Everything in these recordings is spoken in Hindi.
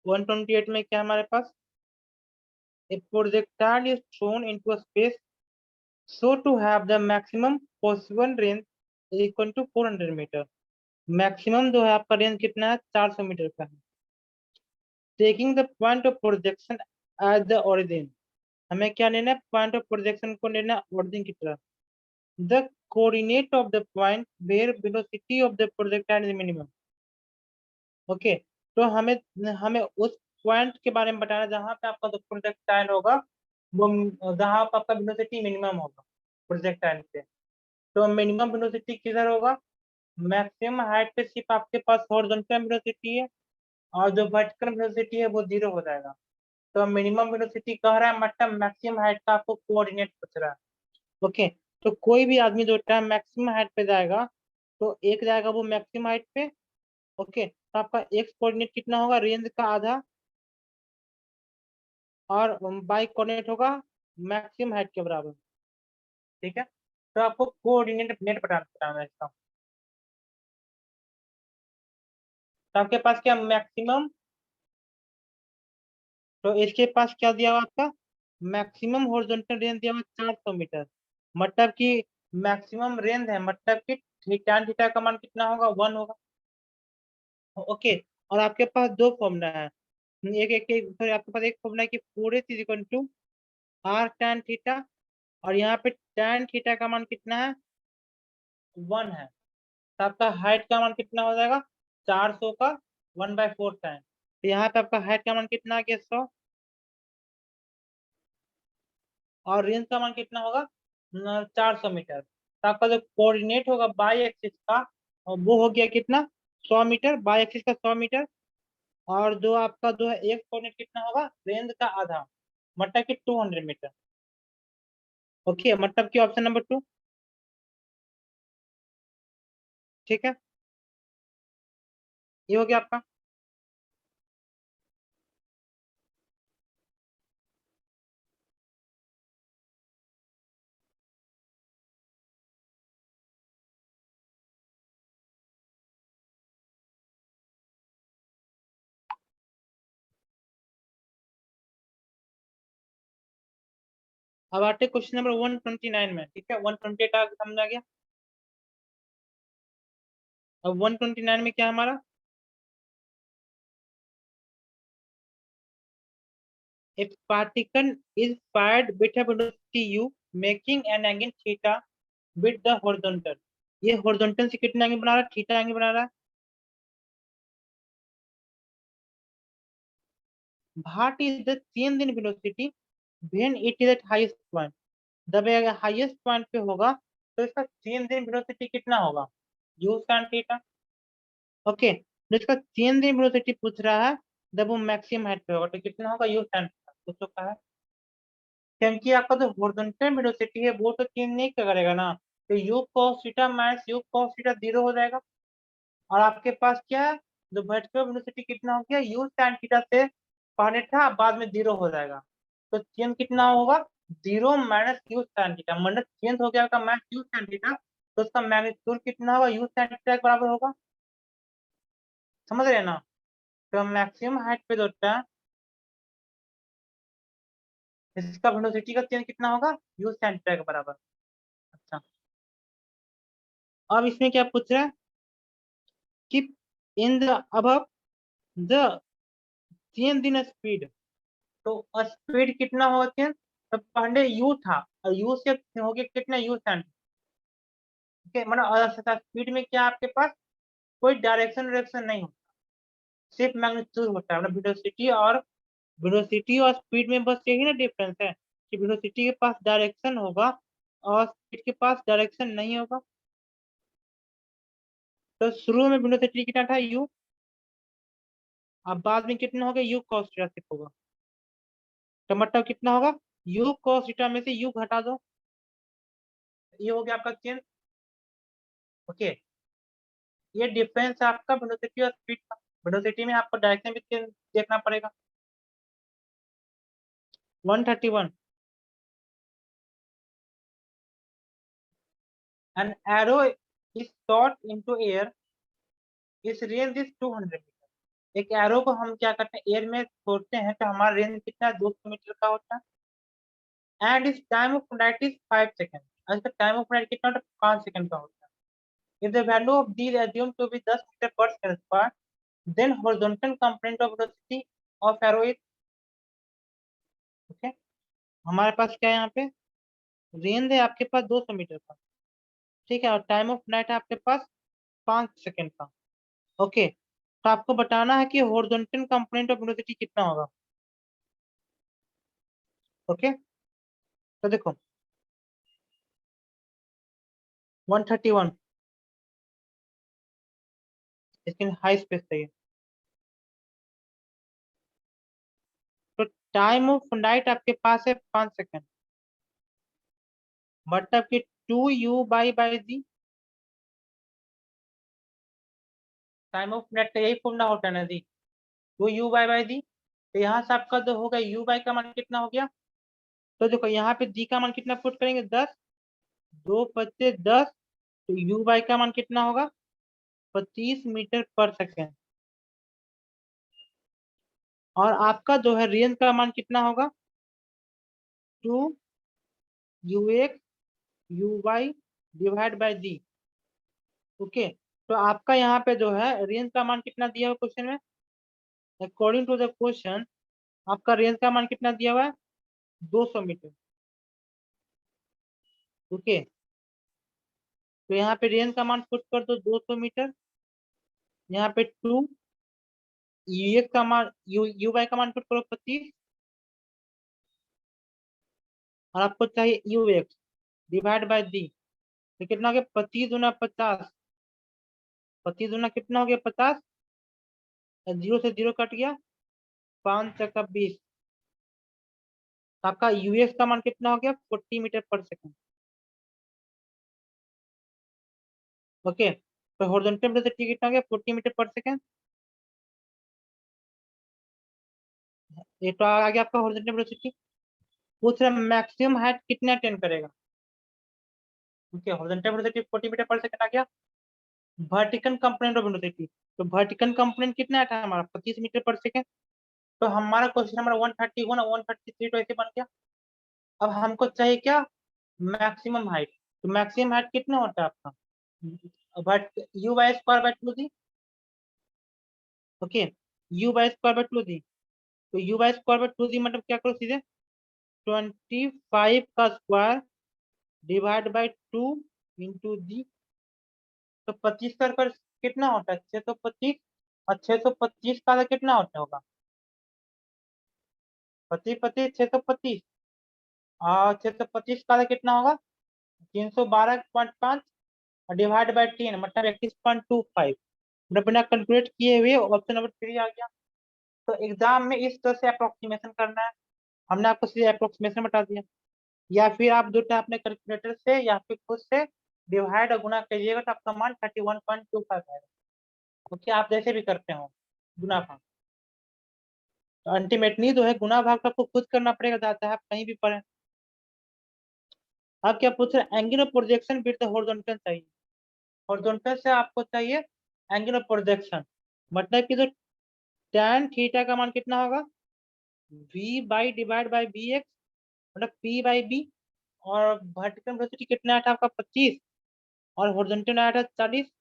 128 में क्या हमारे पास, a projectile is thrown into a space so to have the maximum possible range is equal to 400 meter. Maximum जो है आपका रेंज कितना है, 400 मीटर का है। Taking the point of projection at the origin, हमें क्या लेना है, पॉइंट ऑफ प्रोजेक्शन को लेना है ओरिजिन की तरफ। The coordinate of the point where velocity of the projectile is minimum. Okay, तो हमें हमें उस पॉइंट के बारे में बताना जहां पे आपका जो प्रोजेक्टाइल होगा वो, जहां पे आपका वेलोसिटी मिनिमम होगा प्रोजेक्टाइल पे। तो मिनिमम वेलोसिटी किधर होगा, मैक्सिमम हाइट पे सिर्फ आपके पास हॉरिजॉन्टल वेलोसिटी है, और जो वर्टिकल वेलोसिटी है वो 0 हो जाएगा। तो मिनिमम वेलोसिटी कह रहा है, मतलब मैक्सिमम हाइट का आपको कोऑर्डिनेट पूछ रहा है। ओके, तो कोई भी आदमी जो टाइम मैक्सिमम हाइट पे जाएगा, तो एक जाएगा वो मैक्सिमम हाइट पे। ओके, तो आपका एक्स कोऑर्डिनेट कितना होगा, रेंज का आधा, और बाई कोऑर्डिनेट होगा मैक्सिमम हाइट के बराबर। ठीक है, तो आपको कोऑर्डिनेट नेट बताना है इसका। तो आपके पास क्या मैक्सिमम, तो इसके पास क्या दिया हुआ आपका, मैक्सिमम हॉरिजॉन्टल रेंज दिया हुआ 400 मीटर, मतलब कि मैक्सिमम रेंज है, मतलब कि tan थीटा का मान कितना होगा, 1 होगा। ओके, और आपके पास दो फॉर्मूला है, एक एक एक सॉरी, आपके पास एक फॉर्मूला है कि 4h equal to r tan theta, और यहाँ पे tan थीटा का मान कितना है, 1 है। तो आपका हाइट का मान कितना हो जाएगा, 400 का 1/4 टाइम। तो यहाँ पे आपका हाइट का मान कितना आ गया, 100, और रेंज का मान कितना होगा, 400 मीटर। तो आपका जो कोऑर्डिनेट होगा बाई एक्सिस का, वो हो गया कितना, 100 मीटर, बाई एक्सिस का 100 मीटर। और जो आपका जो है एक कोऑर्डिनेट कितना होगा, रेंज का आधा, मतलब कि 200 मीटर। ओके, मतलब कि ऑप्शन नंबर 2। ठीक है, ये हो गया आपका। अब आते क्वेश्चन नंबर 129 में। ठीक है, 128 समझ आ गया। अब 129 में क्या है हमारा, a particle is fired with a velocity u making an angle theta with the horizontal। ये horizontal से कितना एंगल बना रहा है, थीटा एंगल बना रहा है। What is the change in velocity when it is at highest point। जब ये हाईएस्ट पॉइंट पे होगा तो इसका चेंज इन वेलोसिटी कितना होगा, u sin थीटा। ओके, तो इसका चेंज इन वेलोसिटी पूछ रहा है जब वो मैक्सिमम हाइट पे होगा, तो कितना होगा, u sin थीटा पूछ चुका है। क्योंकि आपका जो हॉरिजॉन्टल वेलोसिटी है वो तो चेंज नहीं करेगा ना, तो u cos theta minus u cos theta 0 हो जाएगा। और आपके पास क्या है, जो वर्टिकल वेलोसिटी कितना हो गया, u sin थीटा से पहले था, बाद में 0 हो जाएगा। तो चेंज कितना होगा, 0 माइनस u sin थीटा, मतलब चेंज हो गया आपका माइनस u sin थीटा। तो उसका मैग्नीट्यूड कितना होगा, u sin थीटा के बराबर होगा। समझ रहे हैं ना। तो मैक्सिमम हाइट पे जो होता है, इसका वेलोसिटी का चेंज कितना होगा, u sin थीटा के बराबर। अच्छा, अब इसमें क्या पूछ रहा है कि in the above the change in speed, तो स्पीड कितना होगा चेंज, तो पहले यू था और यू से हो गया कितना, यू सेंट। ठीक है, मतलब स्पीड में क्या आपके पास कोई डायरेक्शन नहीं होता, सिर्फ मैग्नीट्यूड होता है, मतलब वेलोसिटी और स्पीड में बस यही ना डिफरेंस है कि वेलोसिटी के पास डायरेक्शन होगा और स्पीड के पास डायरेक्शन नहीं होगा। तो शुरू में वेलोसिटी कितना था, यू, अब बाद में कितना होगा, यू कॉस थीटा सिर्फ होगा। तो मतलब कितना होगा, यू कॉस थीटा में से यू घटा दो, ये हो गया आपका चेंज। ओके, ये डिफरेंस है आपका वेलोसिटी और स्पीड का। वेलोसिटी में आपको डायरेक्शन भी देखना पड़ेगा। 131, an arrow is shot into air, its range is 200 meter. एक एरो को हम क्या करते हैं, एयर में छोड़ते हैं तो हमारा रेंज कितना है, 200 मीटर का होता है। एंड इस time of flight is 5 second. इसका टाइम ऑफ फ्लाइट कितना होता है, 5 सेकेंड का होता है। If the value of D assume to be 10 meter per second square, then horizontal component of velocity of arrow is, okay. हमारे पास क्या है यहाँ पे, रेंज है आपके पास 200 मीटर का, ठीक है, और टाइम ऑफ फ्लाइट है आपके पास 5 सेकेंड का, ओके। तो आपको बताना है कि हॉरिजॉन्टल कंपोनेंट ऑफ वेलोसिटी कितना होगा, ओके। तो देखो 131, इसके हाई स्पेस चाहिए। तो टाइम ऑफ फ्लाइट आपके पास है 5 सेकेंड, मतलब कि 2u/d, टाइम ऑफ फ्लाइट का यही फॉर्मूला होता है ना जी, 2u/d। तो यहाँ से आपका जो होगा u बाई का मान कितना हो गया, तो देखो यहाँ पे g का मान कितना पुट करेंगे, 10, 2 × 5 = 10, तो u बाई का मान कितना होगा, 25 मीटर पर सेकेंड। और आपका जो है रेंज का मान कितना होगा, 2ux/u/d, ओके। तो आपका यहाँ पे जो है रेंज का मान कितना दिया हुआ क्वेश्चन में, अकॉर्डिंग टू द क्वेश्चन आपका रेंज का मान कितना दिया हुआ है, 200 मीटर, ओके। तो यहाँ पे रेंज का मान पुट कर दो 200 मीटर, यहाँ पे 2, यूएक्स का मान यू बाई का मान पुट करो 25, और आपको चाहिए यूएक्स डिवाइड बाई डी। तो कितना हो गया, 25 × 50, 25 × कितना हो गया 50, 0 से 0 कट गया, 5 × 20। आपका यूएक्स का मान कितना हो गया, 40 मीटर पर सेकंड, ओके। तो हॉरिजॉन्टल वेलोसिटी कितना हो गया, 40 मीटर पर सेकंड। ये तो आ गया आपका हॉरिजॉन्टल वेलोसिटी। पूछ रहा मैक्सिमम हाइट कितना अटेन करेगा, okay. Horizontal velocity 40 metre per second आ गया। वर्टिकल कंपोनेंट ऑफ वेलोसिटी, तो वर्टिकल कंपोनेंट कितना था हमारा, 25 मीटर पर सेकंड। तो हमारा क्वेश्चन नंबर 131 और 133 तो ऐसे बन गया। अब हमको चाहिए क्या, मैक्सिमम हाइट। तो मैक्सिमम हाइट कितना होता है आपका, but u/2/2 the, okay. u/2/2 दी, तो u/2/2 दी मतलब क्या करो सीधे, 25 का स्क्वायर डिवाइड बाई 2 इंटू दी। तो 25 कर कितना होता है, 625, और 625 का कितना होता होगा, 25 25 625, और 625 का कितना होगा, 312.5, और डिवाइड बाई 10 मतलब 31.25। मतलब बिना कैलकुलेट किए हुए ऑप्शन नंबर 3 आ गया। तो एग्जाम में इस तरह से अप्रोक्सीमेशन करना है, हमने आपको सीधे अप्रोक्सीमेशन बता दिया। या फिर आप जो है अपने कैलकुलेटर से या फिर खुद से डिवाइड और गुना करिएगा तो आपका मान 31.25 आएगा, ओके। आप जैसे भी करते हो गुना भाग, तो अल्टीमेटली जो है गुना भाग तो आपको खुद करना पड़ेगा, चाहे आप कहीं भी पढ़े। आप क्या पूछ रहे हैं, angle of projection with horizontal चाहिए। हॉरिजॉन्टल से आपको चाहिए एंगल ऑफ प्रोजेक्शन, मतलब कि जो tan थीटा का मान कितना होगा, v by divide by B x, मतलब p/b। और वर्टिकल वेलोसिटी कितना आया था आपका 25, और हॉरिजॉन्टल आया था 40,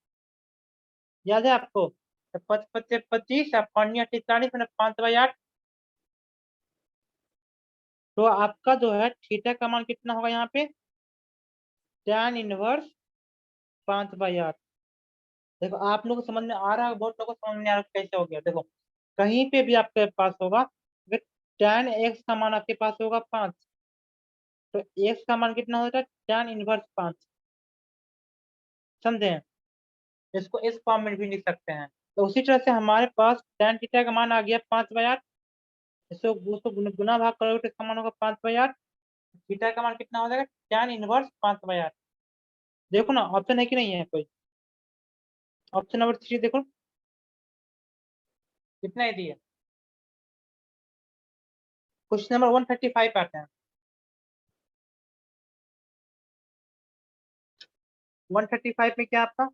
याद है आपको। तो 25 और 40 मतलब 5/8। तो आपका जो है थीटा का मान कितना होगा यहाँ पे, tan इनवर्स 5/8। देखो आप लोग को समझ में आ रहा है, बहुत लोगों को समझ में आ रहा है कैसे हो गया। देखो कहीं पे भी आपके पास होगा, अगर tan x का मान आपके पास होगा 5, तो x का मान कितना होगा, tan इनवर्स 5, समझे। इसको इस फॉर्म में भी लिख सकते हैं। तो उसी तरह से हमारे पास tan थीटा का मान आ गया 5/8, इसको उसको गुना भाग करोगे तो इसका मान होगा 5/8। थीटा का मान कितना हो जाएगा, tan इनवर्स 5/8। देखो ना ऑप्शन है कि नहीं है कोई, ऑप्शन नंबर 3 देखो कितना ही दिया। क्वेश्चन नंबर 135 आते हैं, 135 में क्या आपका,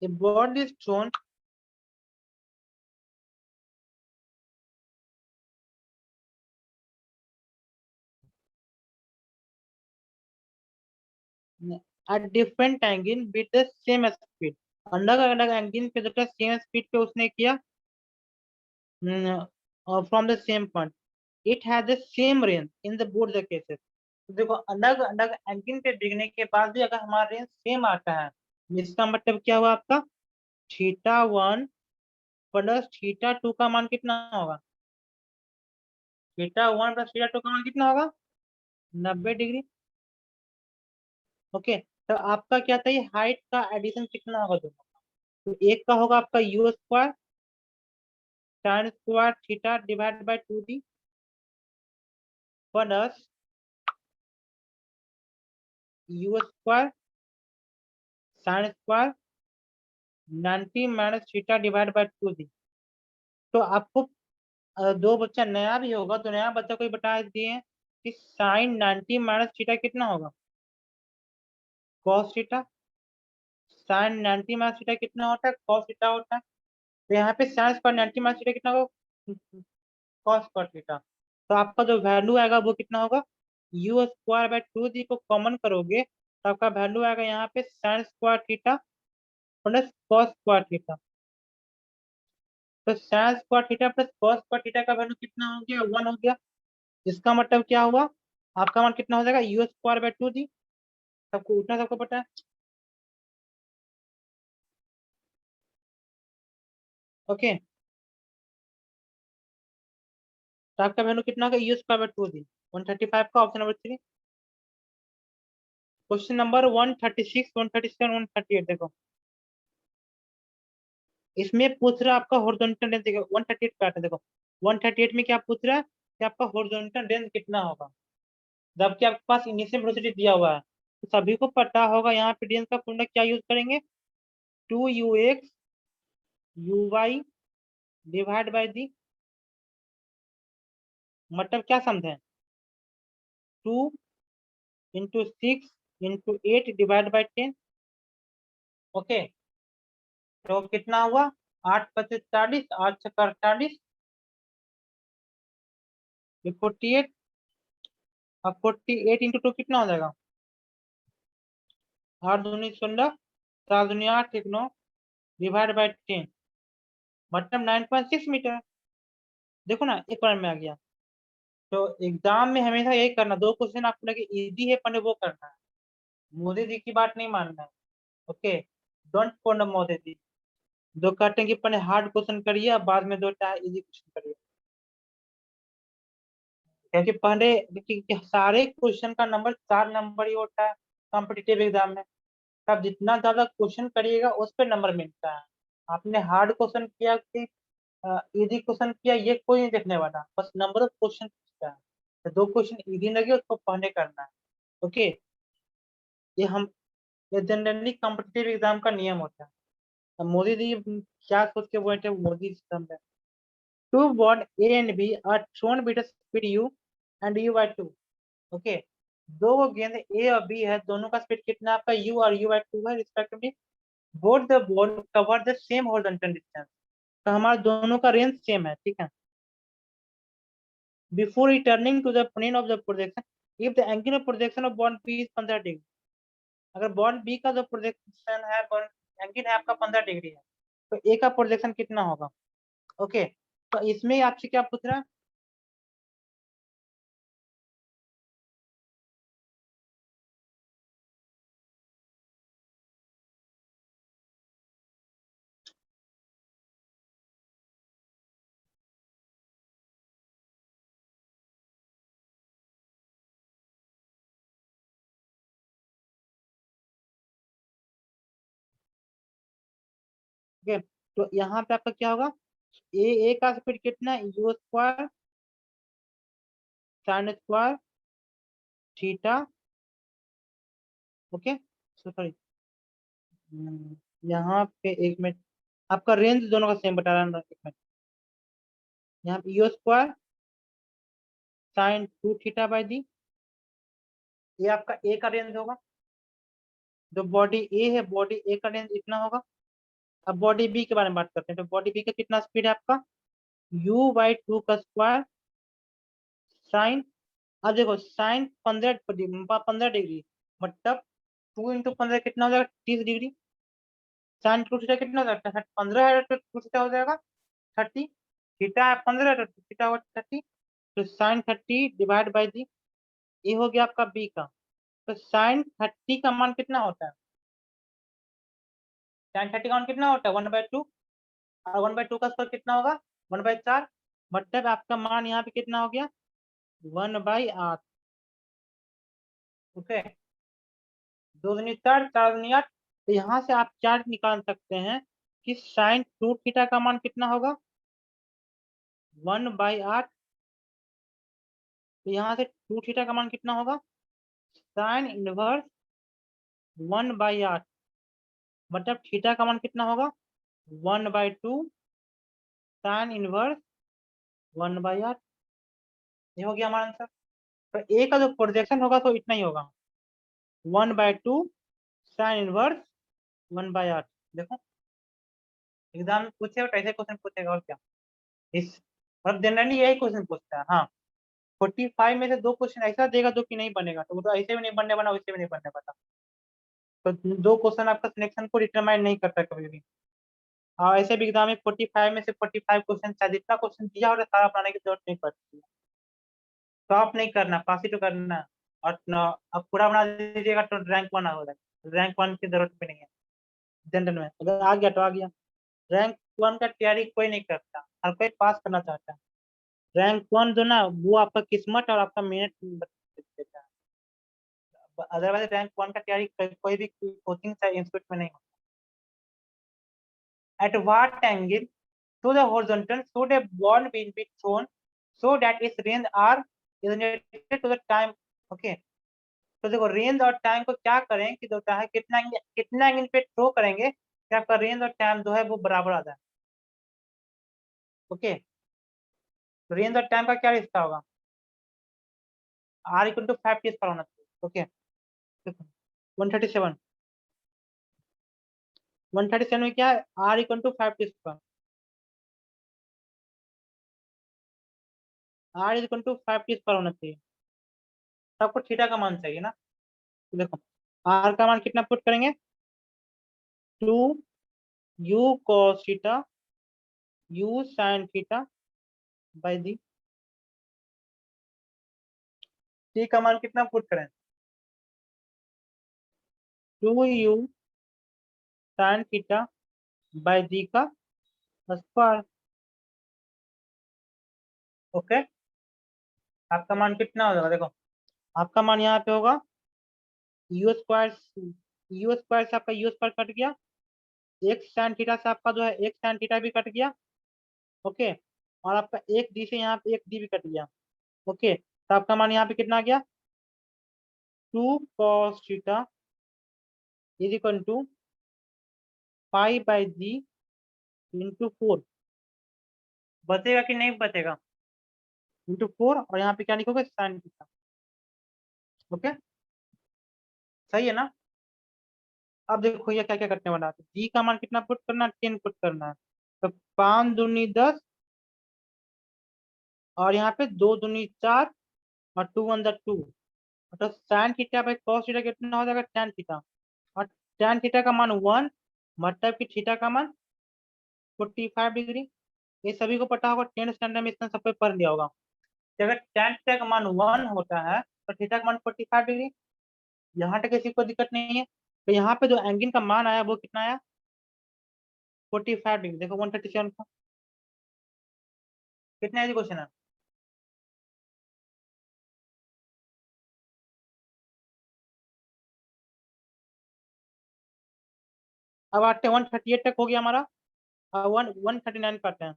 A board is shown at different angle with the same speed. अलग अलग एंगल पे जब सेम स्पीड पे उसने किया from the same point, it has the same range in the both the cases. देखो अलग अलग एंगल पे बिगने के बाद भी अगर हमारा रेंज सेम आता है, इसका मतलब क्या हुआ आपका, theta one plus theta two का मान कितना होगा, theta one plus theta two का मान कितना होगा, 90 डिग्री। ओके, तो आपका क्या था, ये हाइट का एडिशन कितना होगा दोनों का, तो एक का होगा आपका you square tan square theta divide by 2d plus you square sine square 90 minus theta divide by 2d। तो आपको दो बच्चा नया भी होगा तो नया बच्चा को बता दिए हैं कि साइन 90 माइनस थीटा कितना होगा, cos theta. Sine 90 minus theta कितना होता है, कॉस थीटा होता है। तो यहाँ पे साइन स्क्वायर 90 माइनस थीटा कितना होगा, कॉस स्क्वायर थीटा। तो आपका जो वैल्यू आएगा वो कितना होगा, यू स्क्वायर बाय 2d को कॉमन करोगे तो आपका वैल्यू आएगा यहाँ पे sine square theta plus cos square theta. तो sine square theta plus cos square theta का वैल्यू कितना हो गया, 1 हो गया। इसका मतलब क्या हुआ, आपका मान कितना हो जाएगा, यू स्क्वायर बाय 2d। सबको उतना सबको पता है। ओके, तो आपका वैल्यू कितना होगा, यू स्क्वायर बाय 2d, 135 का ऑप्शन नंबर 3। क्वेश्चन नंबर 136 137 138 देखो, इसमें पूछ रहा है आपका हॉरिजॉन्टल रेंज, देखो 138 पे आता है। देखो 138 में क्या पूछ रहा है कि आपका हॉरिजॉन्टल रेंज कितना होगा, जबकि आपके पास इनिशियल वेलोसिटी दिया हुआ है। तो सभी को पता होगा यहाँ पे रेंज का फॉर्मूला क्या यूज करेंगे, 2ux uy divide by the, मतलब क्या समझे, 2 × 6 × 8 डिवाइड बाय 10। ओके, तो कितना हुआ, 8×5 = 40, 8×6 = 48, ये 48। अब 48 × 2 कितना हो जाएगा, 8×2 = 16, 4×2 = 8, 9 डिवाइड बाय 10, मतलब 9.6 मीटर। देखो ना एक बार में आ गया। तो एग्जाम में हमेशा यही करना, दो क्वेश्चन आपको लगे इजी है पहले वो करना है, मोदी जी की बात नहीं मानना है। Okay, don't follow Modi ji, जो कहते हैं कि पहले हार्ड क्वेश्चन करिए बाद में दो इजी क्वेश्चन करिए। क्योंकि पहले कि सारे क्वेश्चन का नंबर 4 नंबर ही होता है कॉम्पिटिटिव एग्जाम में। तब जितना ज्यादा क्वेश्चन करिएगा उस पर नंबर मिलता है। आपने हार्ड क्वेश्चन किया कि इजी क्वेश्चन किया, ये कोई नहीं देखने वाला, बस नंबर ऑफ क्वेश्चन पूछता है। तो दो क्वेश्चन इजी लगे उसको पहले करना है। ओके, ये हम ये जनरली कॉम्पिटिटिव एग्जाम का नियम होता है। अब मोदी जी क्या सोच के बैठे, मोदी सिस्टम है। Two bond A and B are thrown with speed u and u by 2। Okay, दो वो गेंद ए और बी है, दोनों का स्पीड कितना है आपका, यू और यू बाय 2 है respectively. Both the ball cover the same horizontal distance, तो हमारे दोनों का रेंज सेम है, ठीक है। Before returning to the plane of the projection, if the angle of projection of bond B is 15 degree, अगर बॉन्ड बी का जो प्रोजेक्शन है, एंगल है आपका 15 डिग्री है, तो ए का प्रोजेक्शन कितना होगा। ओके, तो इसमें आपसे क्या पूछ रहा है, ओके, तो यहाँ पे आपका क्या होगा, ए का स्पीड कितना है, you square sine square theta. Okay, sorry, यहाँ पे एक मिनट, आपका रेंज दोनों का सेम बता रहा है, एक मिनट। यहाँ पे you square sine 2 theta by the, ये आपका ए का रेंज होगा। जो बॉडी ए है, बॉडी ए का रेंज इतना होगा। अब बॉडी बी के बारे में बात करते हैं। तो बॉडी बी का कितना स्पीड है आपका, u/2 का स्क्वायर साइन। अब देखो साइन 15 डिग्री मतलब 2 × 15 कितना हो जाएगा, 30 डिग्री। साइन टू थीटा कितना हो जाएगा, 15 है तो टू थीटा हो जाएगा 30। थीटा है 15 तो थीटा हो 30। तो साइन 30 / ये हो गया आपका बी का। तो साइन 30 का मान कितना होता है, साइन 30 का मान कितना होता है 1/2। और 1/2 का स्क्वायर कितना होगा 1/4। मतलब आपका मान यहाँ पे कितना हो गया 1/8। ओके, 2 × 4 4 × 8। तो यहाँ से आप क्या निकाल सकते हैं कि साइन 2 थीटा का मान कितना होगा 1/8। तो यहाँ से 2 थीटा का मान कितना होगा साइन इनवर्स 1/8। मतलब थीटा का मान कितना होगा 1/2 साइन इनवर्स 1/8। ये हो गया हमारा आंसर। तो ए का जो प्रोजेक्शन होगा तो इतना ही होगा 1/2 साइन इनवर्स 1/8। देखो एग्जाम में पूछेगा तो ऐसे क्वेश्चन पूछेगा और क्या। इस मतलब जनरली यही क्वेश्चन पूछता है। हाँ 45 में से 2 क्वेश्चन ऐसा देगा जो कि नहीं बनेगा, तो वो तो ऐसे भी नहीं बनने वाला, वैसे भी नहीं बनने वाला। तो 2 क्वेश्चन आपका सिलेक्शन को डिटरमाइन नहीं करता कभी भी। और ऐसे भी एग्जाम में 45 में से 45 क्वेश्चन चाहे जितना क्वेश्चन दिया हो सारा बनाने की जरूरत नहीं पड़ती है। टॉप नहीं करना, पास ही तो करना है। और अब पूरा बना दीजिएगा तो रैंक 1 हो जाएगा, रैंक 1 की जरूरत भी नहीं है जनरल में। अगर आ गया तो आ गया। रैंक 1 का तैयारी कोई नहीं करता, हर कोई पास करना चाहता है। रैंक 1 जो ना वो आपका किस्मत और आपका मेहनत देता है। अदरवाइज रैंक 1 का तैयारी कोई भी कोचिंग चाहे इंस्टीट्यूट में नहीं होता। At what angle to the horizontal should a ball be thrown so that its range are related to the time। Okay, तो देखो रेंज और टाइम को क्या करें कि जो है कितना एंगल पे थ्रो करेंगे कि आपका रेंज और टाइम जो है वो बराबर आ जाए। ओके, तो रेंज और टाइम का क्या रिश्ता होगा, r = 5t² होना चाहिए। ओके, 137 137 में क्या है, r = 5t²। r = 5t² होना चाहिए। तो आपको थीटा का मान चाहिए ना। तो देखो r का मान कितना पुट करेंगे 2u cos θ u sin θ/d। t का मान कितना पुट करें 2u sin θ/d का स्क्वायर। ओके, आपका मान कितना हो जाएगा, देखो आपका मान यहाँ पे होगा u² से आपका u² कट गया, एक sin θ से आपका जो है एक sin θ भी कट गया। ओके, और आपका एक डी से यहाँ पे एक डी भी कट गया। ओके, तो आपका मान यहाँ पे कितना आ गया 2 cos θ = π/d × 4। बचेगा कि नहीं बचेगा, × 4 और यहाँ पे क्या लिखोगे sin θ। ओके, सही है ना। अब देखो ये क्या क्या करने वाला है, जी का मान कितना पुट करना है 10 पुट करना है। तो 5 दूनी 10 और यहाँ पे 2 दूनी 4 और 2 1 2। तो tan θ/cos θ कितना हो जाएगा tan θ। और tan θ का मान 1 मतलब कि थीटा का मान 45 डिग्री। ये सभी को पता होगा, 10th स्टैंडर्ड में इतना सब पे पढ़ लिया होगा कि अगर tan θ का मान 1 होता है तो थीटा का मान 45 डिग्री। यहाँ तक किसी को दिक्कत नहीं है। तो यहाँ पे जो एंगल का मान आया वो कितना आया 45 डिग्री। देखो 137 का कितना है क्वेश्चन है। अब आते हैं 138 तक हो गया हमारा। 139 पे आते हैं।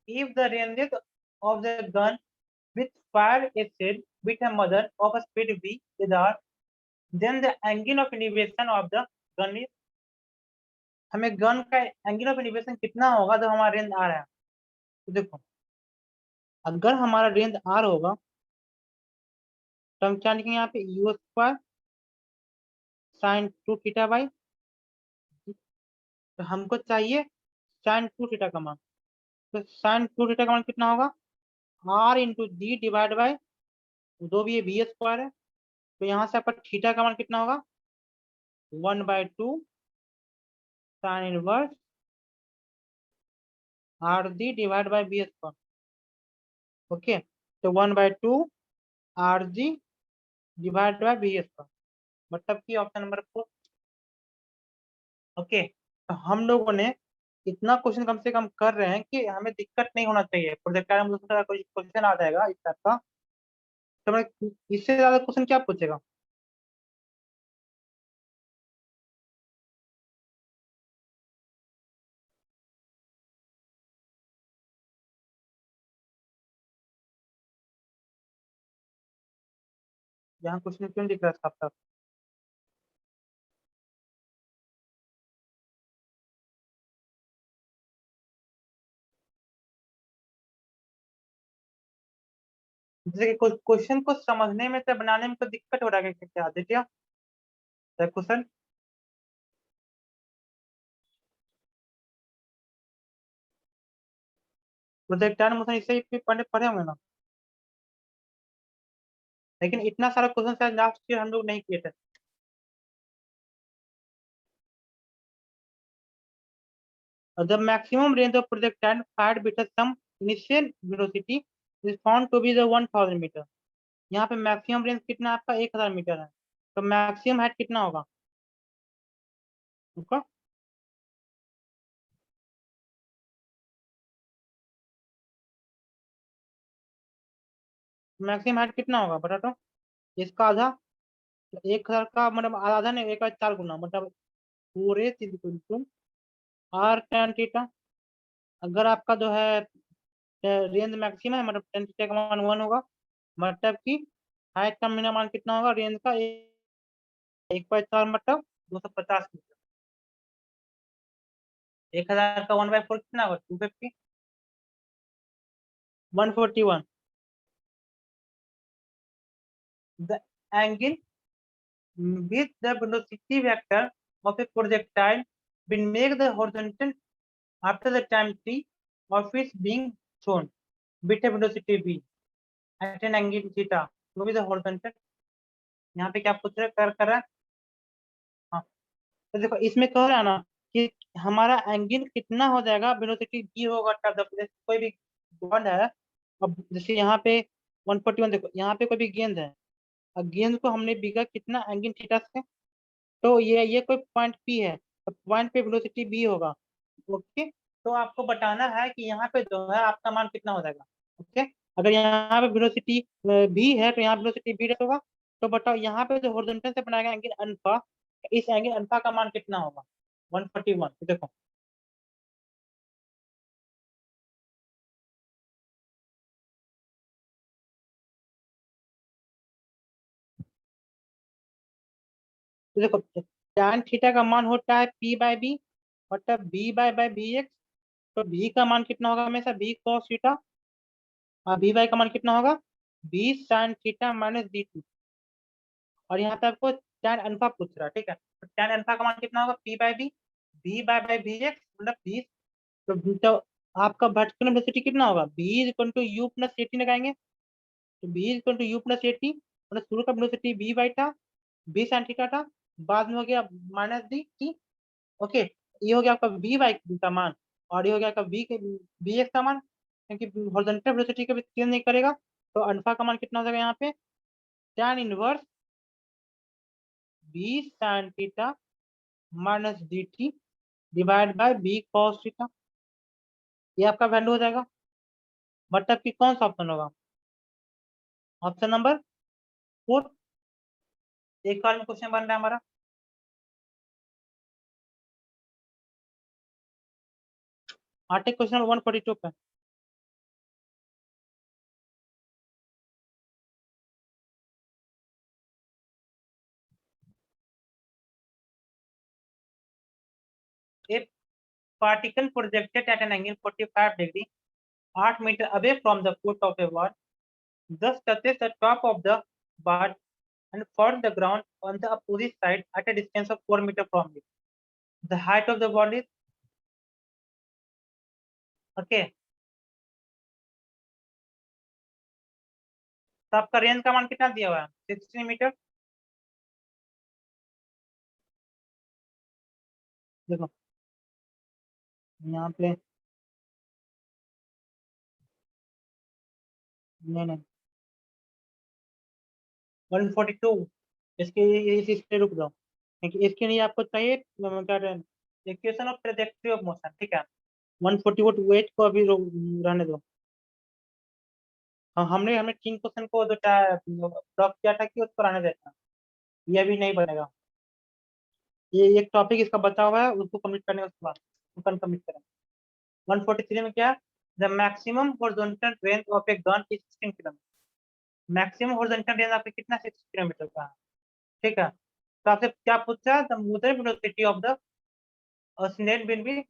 If the range of the gun with fire is set with a mother of a speed v is r, then the angle of elevation of the gun range, हमें गन का एंगल ऑफ एलिवेशन कितना होगा जब हमारा रेंज आर है। तो देखो, अगर हमारा रेंज आर होगा तो हम क्या लिखेंगे यहाँ पे, you square sine 2 theta by, तो हमको चाहिए साइन 2 थीटा का मान। तो साइन 2 थीटा का मान कितना होगा, R into g divide by, दो भी ये बी स्क्वायर है, तो यहाँ से आपका थीटा का मान कितना होगा, 1/2 sine inverse R g divide by B square. Okay, तो 1/2 R g divide by B square, मतलब कि ऑप्शन नंबर 4। ओके, तो हम लोगों ने इतना क्वेश्चन कम से कम कर रहे हैं कि हमें दिक्कत नहीं होना चाहिए, प्रोजेक्टाइल में दूसरा कोई क्वेश्चन आ जाएगा इस टाइप का, तो मैं इससे ज्यादा क्वेश्चन क्या पूछेगा। यहाँ क्वेश्चन क्यों दिख रहा है साफ साफ। जैसे कि क्वेश्चन को समझने में से बनाने में तो दिक्कत हो रहा है, क्या आदित्य क्वेश्चन। प्रोजेक्टाइल मोशन इससे ही पढ़े पढ़े होंगे ना, लेकिन इतना सारा क्वेश्चन शायद लास्ट ईयर हम लोग नहीं किए थे। The maximum range of projectile fired with some initial velocity is found to be the 1000 metre. यहाँ पे मैक्सिमम रेंज कितना है आपका, 1000 मीटर है, तो मैक्सिमम हाइट कितना होगा उसका, मैक्सिमम हाइट कितना होगा बता तो। इसका आधा, 1000 का मतलब आधा नहीं, 1/4 गुना, मतलब 4 is equal to R tan theta. अगर आपका जो है रेंज मैक्सिमम है, मतलब टेन थीटा का मान 1 होगा, मतलब कि हाइट का मिनिमम मान कितना होगा रेंज का, 1/4 मतलब 250 मीटर। 1000 का 1/4 कितना होगा, 250, 141। The angle with the velocity vector of a projectile will make the horizontal after the time t of its being shown with a velocity v at an angle theta to be the horizontal। यहाँ पे क्या पूछ रहे कर रहा है। हाँ, तो देखो इसमें कह रहा है ना कि हमारा एंगल कितना हो जाएगा, वेलोसिटी v होगा तब जब जैसे कोई भी बॉल है। अब जैसे यहाँ पे 141, देखो यहाँ पे कोई भी गेंद है, अब गेंद को हमने बिगा कितना एंगल थीटा से, तो ये कोई पॉइंट पी है, तो पॉइंट पे वेलोसिटी बी होगा। ओके, तो आपको बताना है कि यहाँ पे जो है आपका मान कितना हो जाएगा। ओके, अगर यहाँ पे वेलोसिटी बी है तो यहाँ वेलोसिटी बी होगा, तो बताओ यहाँ पे जो हॉरिजॉन्टल से बनाएगा एंगल अल्फा, इस एंगल अल्फा का मान कितना होगा, 141। तो देखो, tan थीटा का मान होता है पी बाई बी, मतलब बी बाई बी एक्स। तो बी का मान कितना होगा हमेशा, बी कॉस थीटा, और बी बाई का मान कितना होगा, B sine theta minus D two. और यहाँ पे आपको tan अल्फा पूछ रहा है, ठीक है, तो tan अल्फा का मान कितना होगा, P by B, B Y B x मतलब 20। तो आपका वर्टिकल वेलोसिटी कितना होगा, B is equal to U plus at लगाएंगे, तो B is equal to U plus at, मतलब शुरू का वेलोसिटी बी बाई था, बी साइन थीटा था, बाद में हो गया माइनस डी टी। ओके, ये हो गया आपका बी बाई का मान, और ये हो गया आपका बी एक्स का मान, क्योंकि हॉरिजॉन्टल वेलोसिटी कभी चेंज नहीं करेगा। तो अल्फा का मान कितना हो जाएगा यहाँ पे, tan inverse B sine theta minus D T divide by B cos theta, ये आपका वैल्यू हो जाएगा। मतलब कि कौन सा ऑप्शन होगा, ऑप्शन नंबर 4। एक बार में क्वेश्चन बन रहा है हमारा। आटे क्वेश्चन नंबर 142 पे। ए particle projected at an angle 45 degree 8 meter away from the foot of a wall thus touches the top of the bar and falls the ground on the opposite side at a distance of 4 meter from it. The height of the wall is okay. तो आपका रेंज का मान कितना दिया हुआ है 16 मीटर। देखो यहाँ पे नहीं 142 इसके इस पे रुक जाओ क्योंकि इसके लिए आपको चाहिए क्या कहते हैं equation of trajectory of motion ठीक है 140 वेट को अभी रहने दो। हाँ हमने हमने 3 क्वेश्चन को जो ब्लॉक किया था कि उसको रहने देना ये अभी नहीं बनेगा। ये एक टॉपिक इसका बचा हुआ है उसको कंप्लीट करने के बाद उसको कंप्लीट करें। 143 में क्या the maximum horizontal range of a gun is 16 kilometre. Maximum horizontal range आपका कितना 16 किलोमीटर का है ठीक है। तो आपसे क्या पूछा the motion velocity of the snail will be.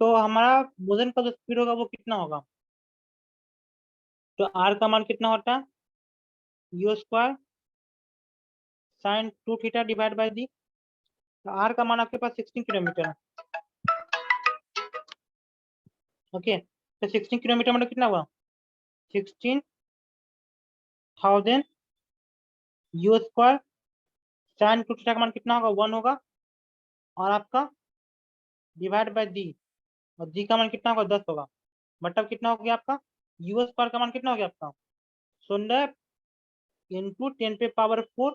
तो हमारा मोशन का जो स्पीड होगा वो कितना होगा तो आर का मान कितना होता है you square sine 2 theta divide by the. तो आर का मान आपके पास 16 किलोमीटर है ओके। तो 16 किलोमीटर मतलब कितना हुआ 16,000 यू स्क्वायर साइन 2 थीटा का मान कितना होगा 1 होगा और आपका डिवाइड बाय दी और जी का मान कितना होगा 10 होगा। मतलब कितना हो गया आपका यू स्क्वायर का मान कितना हो गया आपका 16 इंटू 10 पे पावर 4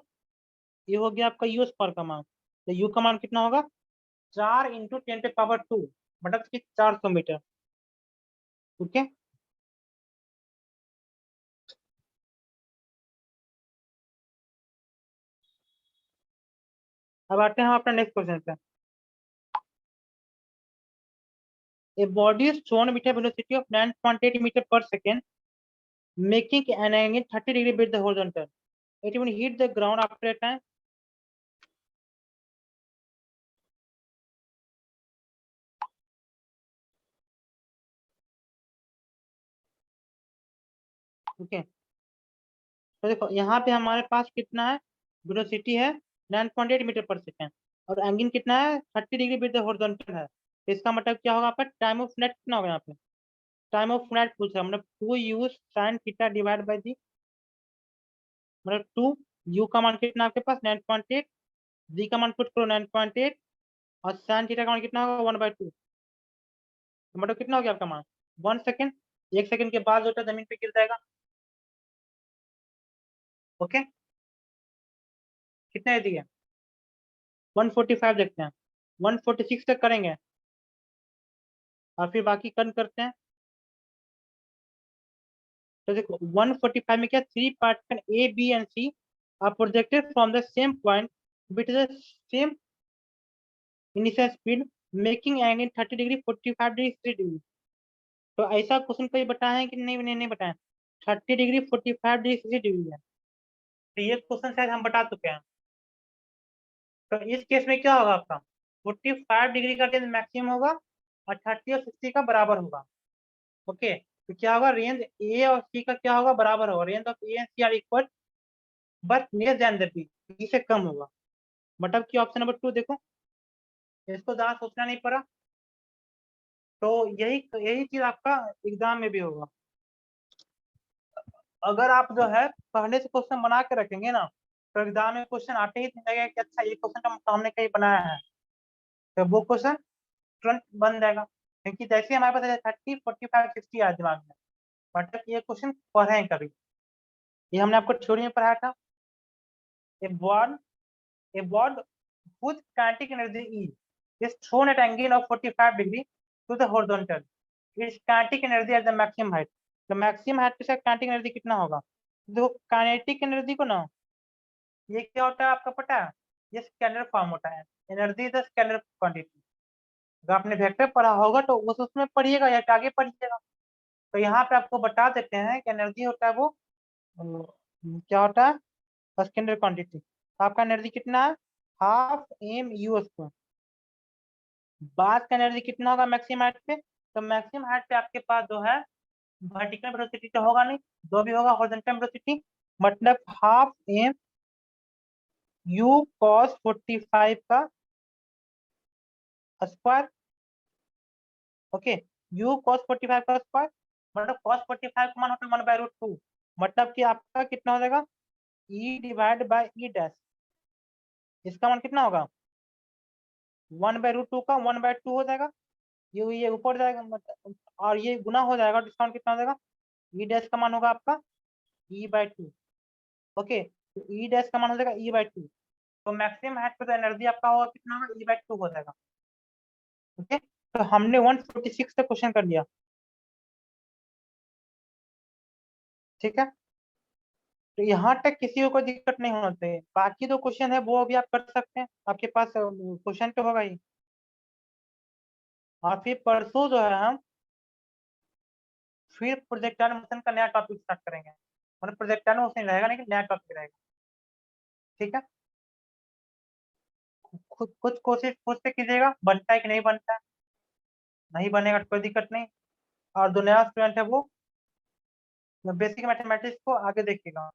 ये हो गया आपका यू स्क्वायर का मान। तो यू का मान कितना होगा 4 इंटू 10 पे पावर 2 मतलब कि 400 मीटर ओके। अब आते हैं हम अपने नेक्स्ट क्वेश्चन पे। A body is shown with a velocity of 9.8 meter per second, making an angle 30 degree with the horizontal. It will hit the ground after a time. Okay तो देखो यहाँ पे हमारे पास कितना है वेलोसिटी है 9.8 मीटर पर सेकेंड और एंगल कितना है 30 डिग्री विद द हॉरिजॉन्टल है। तो इसका मतलब क्या होगा आपका टाइम ऑफ फ्लाइट कितना होगा यहाँ पे टाइम ऑफ फ्लाइट पूछा मतलब 2 you sine theta divide by the मतलब 2 यू का मान कितना आपके पास 9.8 जी का मान पुट करो 9.8 और साइन थीटा का मान कितना होगा 1/2 तो मतलब कितना हो गया आपका मान 1 सेकेंड 1 सेकेंड के बाद जो है जमीन पे गिर जाएगा ओके। कितने दिए 145 देखते हैं 146 तक करेंगे और फिर बाकी कन करते हैं। तो देखो 145 में क्या 3 particle A B and C are projected from the same point with the same initial speed making angle 30 degree 45 degree 3 degree. तो ऐसा क्वेश्चन कोई बताया है कि नहीं बताया 30 डिग्री 45 डिग्री 3 डिग्री है। तो ये क्वेश्चन शायद हम बता चुके हैं। तो इस केस में क्या होगा आपका 45 डिग्री का रेंज मैक्सिमम होगा और 30 और 60 का बराबर होगा ओके। तो क्या होगा रेंज ए और सी का क्या होगा बराबर होगा range of A and C are equal but less than the B B से कम होगा। मतलब कि ऑप्शन नंबर 2 देखो इसको ज्यादा सोचना नहीं पड़ा। तो यही यही चीज आपका एग्जाम में भी होगा। अगर आप जो है पहले से क्वेश्चन बना के रखेंगे ना तो एग्जाम में क्वेश्चन आते ही लगेगा कि अच्छा ये क्वेश्चन हम सामने कहीं बनाया है तो वो क्वेश्चन तुरंत बन जाएगा क्योंकि जैसे हमारे पास 30 45 60 आ दिमाग में मतलब ये क्वेश्चन पढ़े हैं कभी। ये हमने आपको थ्योरी में पढ़ाया था ए ball A ball whose kinetic energy is thrown at angle of 45 degree to the horizontal. Its kinetic energy at the maximum height. तो मैक्सिमम हाइट पे काइनेटिक एनर्जी कितना होगा देखो काइनेटिक एनर्जी को ना ये क्या होता है आपका पता है ये स्केलर फॉर्म होता है एनर्जी इज स्केलर क्वांटिटी। अगर आपने वेक्टर पढ़ा होगा तो उसमें पढ़िएगा या आगे पढ़िएगा। तो यहाँ पे आपको बता देते हैं कि एनर्जी होता है वो क्या होता है स्केलर क्वांटिटी। तो आपका एनर्जी कितना है हाफ एम यू स्क्वायर बात का एनर्जी कितना होगा मैक्सिमम हाइट पे? तो मैक्सिमम हाइट पे आपके पास जो है वर्टिकल वेलोसिटी तो होगा नहीं, जो भी होगा हॉरिजॉन्टल वेलोसिटी, मतलब हाफ एम यू कॉस 45 का स्क्वायर। ओके, यू कॉस 45 का स्क्वायर, मतलब कॉस 45 का मान होता है 1/√2, मतलब कि आपका कितना हो जाएगा, ई डिवाइड बाई ई डैश, इसका मान कितना होगा 1/√2 का 1/2 हो जाएगा, ये ऊपर जाएगा मतलब, और ये गुना हो जाएगा, डिस्काउंट कितना हो जाएगा, ई डैश का मान होगा आपका E/2। ओके, तो ई डैश का मान हो जाएगा E/2, तो मैक्सिमम हाइट पे तो एनर्जी आपका होगा कितना होगा, E/2 हो जाएगा। ओके, तो हमने 146 का क्वेश्चन कर लिया। ठीक है, तो यहाँ तक किसी को कोई दिक्कत नहीं होना चाहिए, बाकी जो क्वेश्चन है वो अभी आप कर सकते हैं, आपके पास क्वेश्चन तो होगा ही। और फिर परसों जो है हम फिर प्रोजेक्टाइल मोशन का नया टॉपिक स्टार्ट करेंगे, मतलब प्रोजेक्टाइल मोशन रहेगा नहीं, नया टॉपिक रहेगा। ठीक है, खुद कुछ कोशिश खुद से कीजिएगा, बनता है कि नहीं बनता है, नहीं बनेगा तो कोई दिक्कत नहीं। और जो नया स्टूडेंट है वो बेसिक मैथमेटिक्स को आगे देखिएगा।